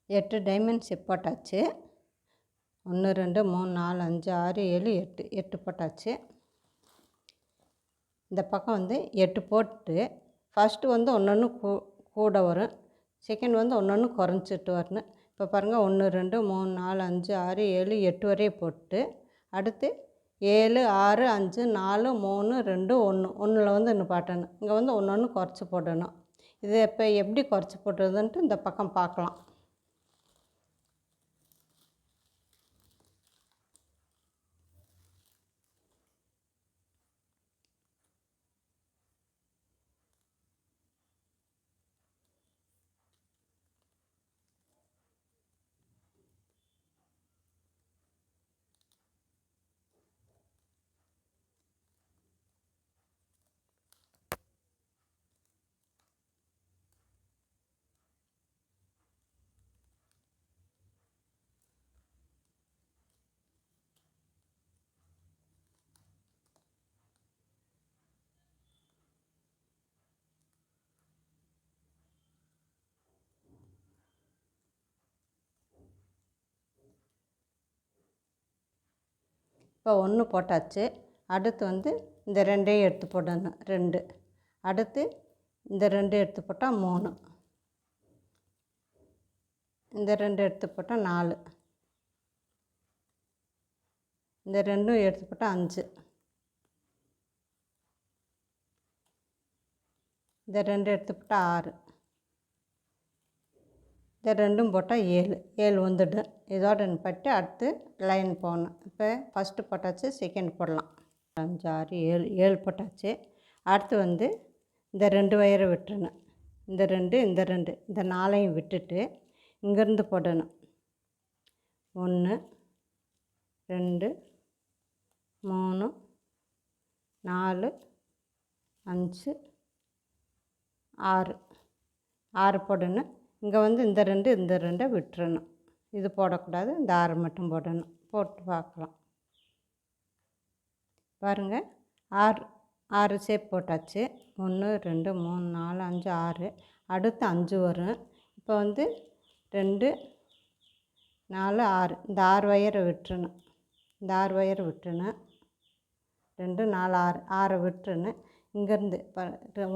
8 diamond shape போட்டாச்சு. 1 2 3 4 5 6 7 8 8 போட்டாச்சு. இந்த பக்கம் வந்து 8 போட்டு ஃபஸ்ட்டு வந்து ஒன்று கூட வரும், செகண்ட் வந்து ஒன்று குறைஞ்சிட்டு வரணும். இப்போ பாருங்கள் 1 2 3 4 5 6 7 8 வரையும் போட்டு அடுத்து 7 6 5 4 3 2 1 ஒன்றில் வந்து இன்னும் பாட்டணும். இங்கே வந்து ஒன்று குறைச்சி போடணும். இது இப்போ எப்படி குறைச்சி போடுறதுன்ட்டு இந்த பக்கம் பார்க்கலாம். இப்போ 1 போட்டாச்சு. அடுத்து வந்து இந்த 2ஐயும் எடுத்து போடணும், 2. அடுத்து இந்த 2 எடுத்து போட்டால் 3, இந்த 2 எடுத்து போட்டால் 4, இந்த 2 எடுத்து போட்டால் 5, இந்த 2 எடுத்து போட்டால் 6, இந்த 2ம் போட்டால் 7 7 வந்துடும். இதோட பட்டு அடுத்து லைன் போடணும். இப்போ ஃபஸ்ட்டு போட்டாச்சு, செகண்ட் போடலாம். 5 6 7 7 போட்டாச்சு. அடுத்து வந்து இந்த 2 வயரை விட்டுறணும். இந்த 2 இந்த 2 இந்த 4ஐயும் விட்டுட்டு இங்கேருந்து போடணும். 1 2 3 4 5 6 6 போடணும். இங்கே வந்து இந்த 2 இந்த 2 விட்டுறணும். இது போடக்கூடாது, இந்த 6 மட்டும் போடணும். போட்டு பார்க்கலாம். பாருங்கள் 6 ஷேப் போட்டாச்சு. 1 2 3 4 5 6. அடுத்து 5 வரும். இப்போ வந்து 2 4 6 இந்த 6 வயரை விட்டுறணும். இந்த 6 வயரை விட்டுறணும். 2 4 6 6 விட்டுறணும். இங்கேருந்து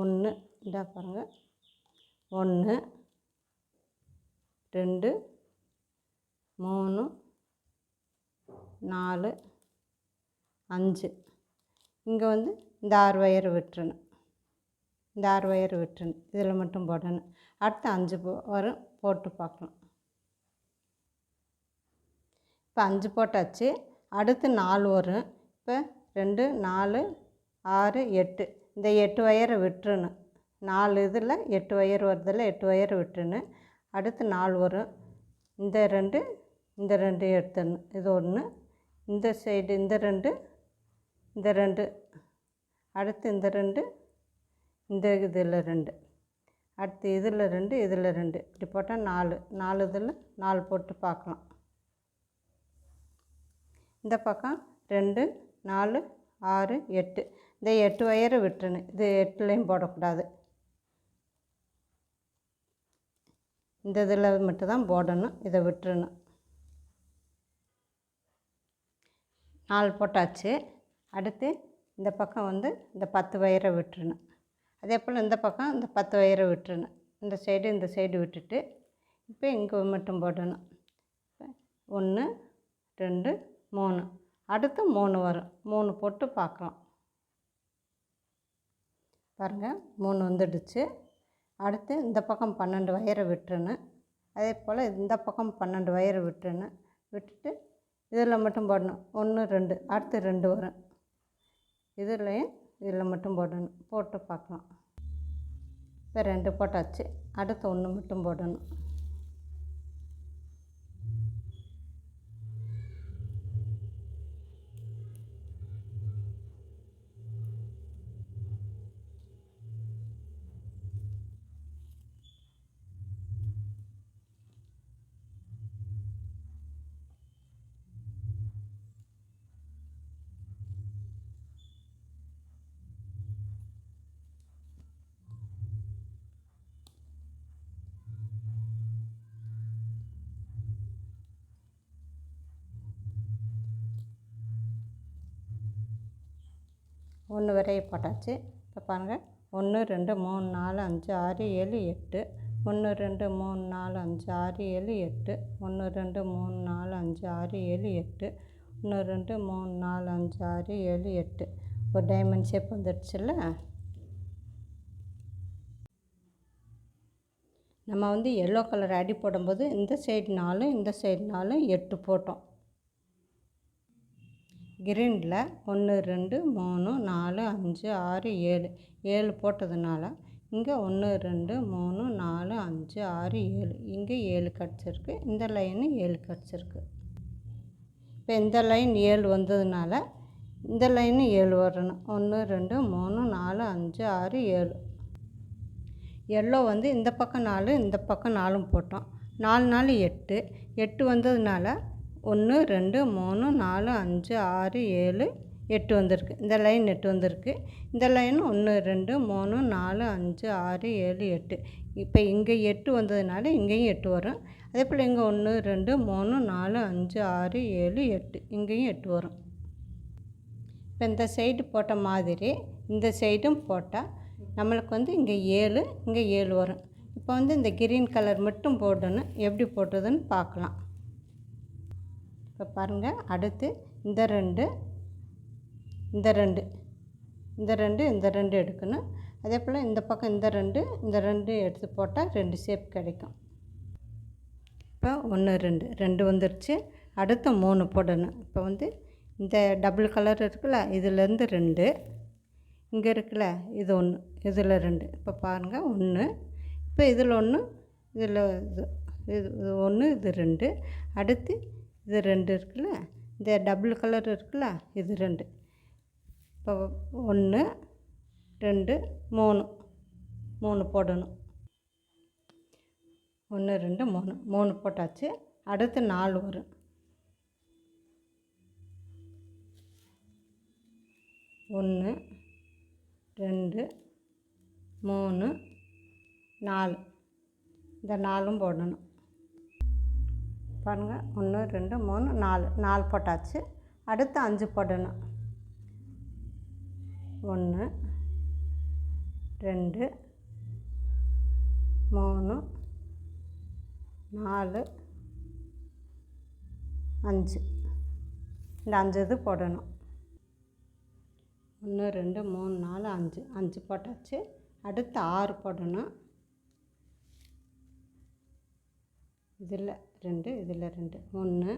1 இந்த பாருங்கள் 1 2 3 4 5. இங்கே வந்து இந்த 6 வயரை விட்டுறணும். இந்த 6 வயரை விட்டுறணும். இதில் மட்டும் போடணும். அடுத்து 5 வரும், போட்டு பார்க்கலாம். இப்போ 5 போட்டாச்சு. அடுத்து 4 வரும். இப்போ 2 4 6 8 இந்த 8 வயரை விட்டுறணும். 4 இதில் 8 வயர் வருதில்ல, 8 வயரை விட்டுறணும். அடுத்து 4 வரும். இந்த 2 இந்த 2 எடுத்துடணும். இது 1, இந்த சைடு இந்த 2 இந்த 2, அடுத்து இந்த 2 இந்த இதில் 2, அடுத்து இதில் 2 இதில் 2 இப்படி போட்டால் 4 இதில் 4 போட்டு பார்க்கலாம். இந்த பக்கம் 2 4 6 8 இந்த 8 வயரை விட்டுறணும். இது 8லையும் போடக்கூடாது. இந்த இதில் மட்டும்தான் போடணும், இதை விட்டுறணும். 4 போட்டாச்சு. அடுத்து இந்த பக்கம் வந்து இந்த 10 வயரை விட்டுறணும். அதே போல் இந்த பக்கம் இந்த 10 வயரை விட்டுறணும். இந்த சைடு விட்டுட்டு இப்போ இங்கே மட்டும் போடணும். 1 2 3 அடுத்து 3 வரும். 3 போட்டு பார்க்கலாம். பாருங்கள் 3 வந்துடுச்சு. அடுத்து இந்த பக்கம் 12 வயரை விட்டுறணும். அதே போல் இந்த பக்கம் 12 வயரை விட்டுறணும். விட்டுட்டு இதில் மட்டும் போடணும். 1 2 அடுத்து 2 வரும். இதில் மட்டும் போடணும். போட்டு பார்க்கலாம். இப்போ 2 போட்டாச்சு. அடுத்து 1 மட்டும் போடணும். 1 வரைய போட்டாச்சு. இப்போ பாருங்கள் 1 2 3 4 5 6 7 8 1 2 3 4 5 6 7 8 1 2 3 4 5 6 7 8 1 2 3 4 5 6 7 8 ஒரு டைமண்ட் ஷேப் வந்துடுச்சுல்ல. நம்ம வந்து எல்லோ கலர் அடி போடும்போது இந்த சைடு 4 இந்த சைடு 4 8 போட்டோம். கிரீனில் 1 2 3 4 5 6 7 7 போட்டதுனால இங்கே 1 2 3 4 5 6 7 இங்கே 7 கிடச்சிருக்கு. இந்த லைனு 7 கிடச்சிருக்கு. இப்போ இந்த லைன் 7 வந்ததுனால இந்த லைனு 7 வரணும். 1 2 3 4 5 6 7. எல்லோ வந்து இந்த பக்கம் 4 இந்த பக்கம் 4 போட்டோம். 4 4 8 8 வந்ததுனால 1 2 3 4 5 6 7 8 வந்திருக்கு. இந்த லைன் 8 வந்திருக்கு. இந்த லைன் 1 2 3 4 5 6 7 8. இப்போ இங்கே 8 வந்ததுனால இங்கேயும் 8 வரும். அதே போல் இங்கே 1 2 3 4 5 6 7 8 இங்கேயும் 8 வரும். இப்போ இந்த சைடு போட்ட மாதிரி இந்த சைடும் போட்டால் நம்மளுக்கு வந்து இங்கே 7 இங்கே 7 வரும். இப்போ வந்து இந்த கிரீன் கலர் மட்டும் போடணும். எப்படி போட்டதுன்னு பார்க்கலாம். இப்போ பாருங்கள், அடுத்து இந்த 2 இந்த 2 இந்த 2 இந்த 2 எடுக்கணும். அதே போல் இந்த பக்கம் இந்த 2 இந்த 2 எடுத்து போட்டால் 2 ஷேப் கிடைக்கும். இப்போ 1 2 2 வந்துருச்சு. அடுத்து 3 போடணும். இப்போ வந்து இந்த டபுள் கலர் இருக்குல்ல, இதிலேருந்து 2 இங்கே இருக்குல்ல, இது 1 இதில் 2. இப்போ பாருங்கள் 1 இப்போ இதில் 1 இதில் இது 1 இது 2. அடுத்து இது 2 இருக்குல்ல, இந்த டபுள் கலர் இருக்குல்ல, இது 2. இப்போ 1 2 3 3 போடணும். 1 2 3 3 போட்டாச்சு. அடுத்து 4 வரும். 1 2 3 4 இந்த 4ம் போடணும். பாருங்கள் 1 2 3 4 4 போட்டாச்சு. அடுத்து 5 போடணும். 1 2 3 4 5 இந்த 5 இது போடணும். 1 2 3 4 5 5 போட்டாச்சு. அடுத்து 6 போடணும். இதில் 2 இதில் 2 1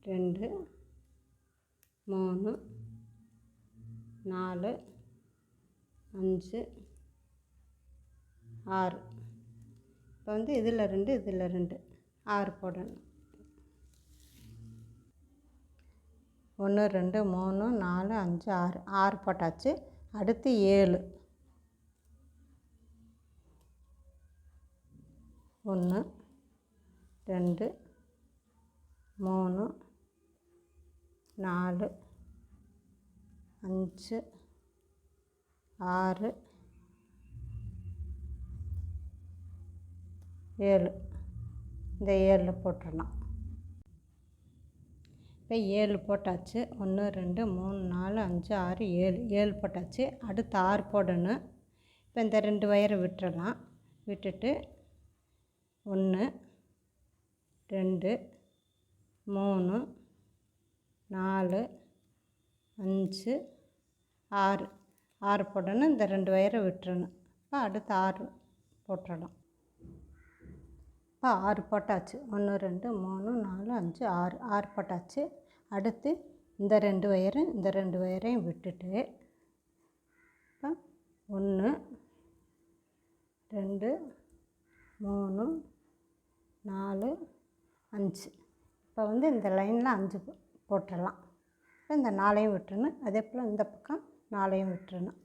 2 3 4 5 6. இப்போ வந்து இதில் 2 இதில் 2 6 போடணும். 1 2 3 4 5 6 6 போட்டாச்சு. அடுத்து 7 1 2 3 4 5 6 7 இந்த 7 போட்டுடலாம். இப்போ 7 போட்டாச்சு. 1 2 3 4 5 6 7 7 போட்டாச்சு. அடுத்து 6 போடணும். இப்போ இந்த 2 வயரை விட்டுறலாம். விட்டுட்டு 1 2 3 4 5 6 6 போடணும். இந்த 2 வயரை விட்டுறணும். இப்போ அடுத்து 6 போட்டுடலாம். இப்போ 6 போட்டாச்சு. 1 2 3 4 5 6 6 போட்டாச்சு. அடுத்து இந்த 2 வயரும் இந்த 2 வயரையும் விட்டுட்டு இப்போ 1 2 3 4 5 இப்போ வந்து இந்த லைனில் 5 போட்டுடலாம். இப்போ இந்த 4ஐயும் விட்டுறணும். அதே போல் இந்த பக்கம் 4ஐயும் விட்டுறணும்.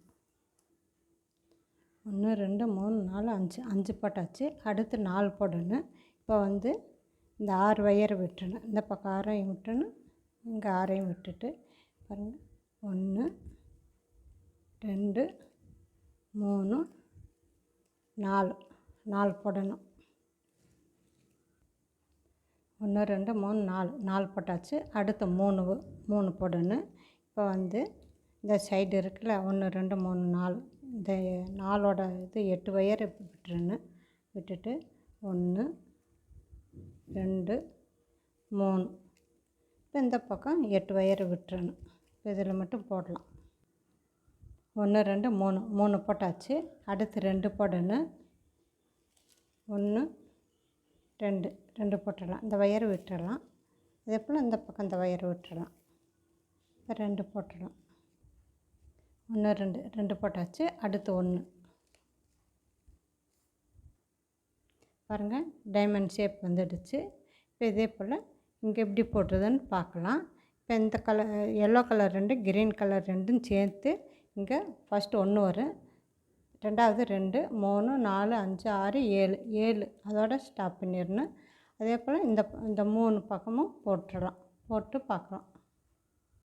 1 2 3 4 5 5 போட்டாச்சு. அடுத்து 4 போடணும். இப்போ வந்து இந்த 6 வயரை விட்டுறணும். இந்த பக்கம் 6ஐயும் விட்டுறணும், இங்கே 6ஐயும் விட்டுட்டு பாருங்கள் 1 2 3 4 4 போடணும். 1 2 3 4 4 போட்டாச்சு. அடுத்து 3 போடணும். இப்போ வந்து இந்த சைடு இருக்குல்ல 1 2 3 4 இந்த 4ஓட இது 8 ஒயர் விட்டுறணும். விட்டுட்டு 1 2 3 இப்போ இந்த பக்கம் 8 ஒயர் விட்டுறணும். இப்போ இதில் மட்டும் போடலாம். 1 2 3 3 போட்டாச்சு. அடுத்து 2 போடணும். 1 2 2 போட்டுடலாம். இந்த ஒயர் விட்டுடலாம். அதே போல் இந்த பக்கம் இந்த ஒயர் விட்டுடலாம். இப்போ 2 போட்டுடலாம். 1 2 2 போட்டாச்சு. அடுத்து 1 பாருங்கள், டைமண்ட் ஷேப் வந்துடுச்சு. இப்போ இதே போல் இங்கே எப்படி போடுறதுன்னு பார்க்கலாம். இப்போ இந்த colour yellow colour 2 green colour 2ம் சேர்த்து இங்கே ஃபஸ்ட்டு 1 வரும், ரெண்டாவது 2 3 4 5 6 7 7 அதோட ஸ்டாப் பண்ணிடணும். அதே போல் இந்த 3 பக்கமும் போட்டுடலாம். போட்டு பார்க்கலாம்.